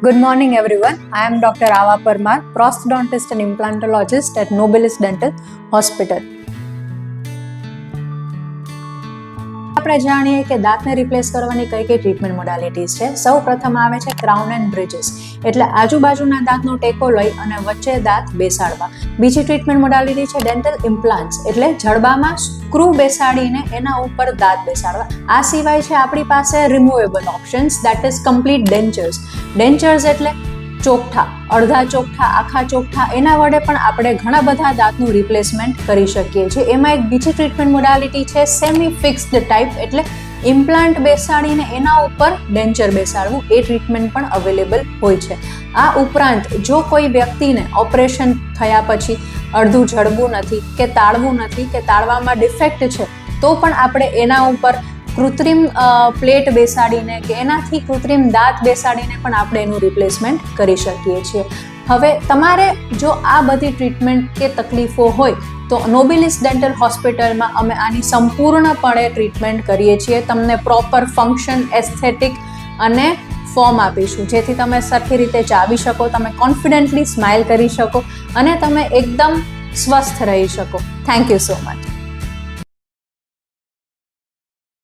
Good morning, everyone. I am Dr. Ava Parmar, prosthodontist and implantologist at Nobilis Dental Hospital. આપણે જાણીએ કે દાંતને replace કરવાની કઈ કઈ ટ્રીટમેન્ટ મોડાલિટીઝ છે. સૌ પ્રથમ આવે છે ક્રાઉન એન્ડ બ્રિજીસ, એટલે આજુબાજુના દાંતનો ટેકો લઈ અને વચ્ચે દાંત બેસાડવા. બીજી ટ્રીટમેન્ટ મોડાલિટી છે ડેન્ટલ ઇમ્પ્લાન્ટ્સ, એટલે જડબામાં સ્ક્રૂ બેસાડીને એના ઉપર દાંત બેસાડવા. આ સિવાય છે આપણી પાસે removable options, that is complete ડેન્ચર્સ. ડેન્ચર્સ એટલે ચોકઠા, અડધા ચોકઠા, આખા ચોકઠા, એના વડે પણ આપણે ઘણા બધા દાંતનું રિપ્લેસમેન્ટ કરી શકીએ છીએ. એમાં એક બીજી ટ્રીટમેન્ટ મોડાલિટી છે સેમી ફિક્સ્ડ ટાઈપ, એટલે ઇમ્પ્લાન્ટ બેસાડીને એના ઉપર ડેન્ચર બેસાડવું. એ ટ્રીટમેન્ટ પણ અવેલેબલ હોય છે. આ ઉપરાંત જો કોઈ વ્યક્તિને ઓપરેશન થયા પછી અડધું જડવું નથી કે તાળવું નથી કે તાળવામાં ડિફેક્ટ છે, તો પણ આપણે એના ઉપર કૃત્રિમ પ્લેટ બેસાડીને કે એનાથી કૃત્રિમ દાંત બેસાડીને પણ આપણે એનું રિપ્લેસમેન્ટ કરી શકીએ છીએ. હવે તમારે જો આ બધી ટ્રીટમેન્ટ કે તકલીફો હોય તો નોબિલિસ ડેન્ટલ હોસ્પિટલમાં અમે આની સંપૂર્ણપણે ટ્રીટમેન્ટ કરીએ છીએ. તમને પ્રોપર ફંક્શન, એસ્થેટિક અને ફોર્મ આપીશું, જેથી તમે સરખી રીતે ચાવી શકો, તમે કોન્ફિડન્ટલી સ્માઇલ કરી શકો અને તમે એકદમ સ્વસ્થ રહી શકો. Thank you so much.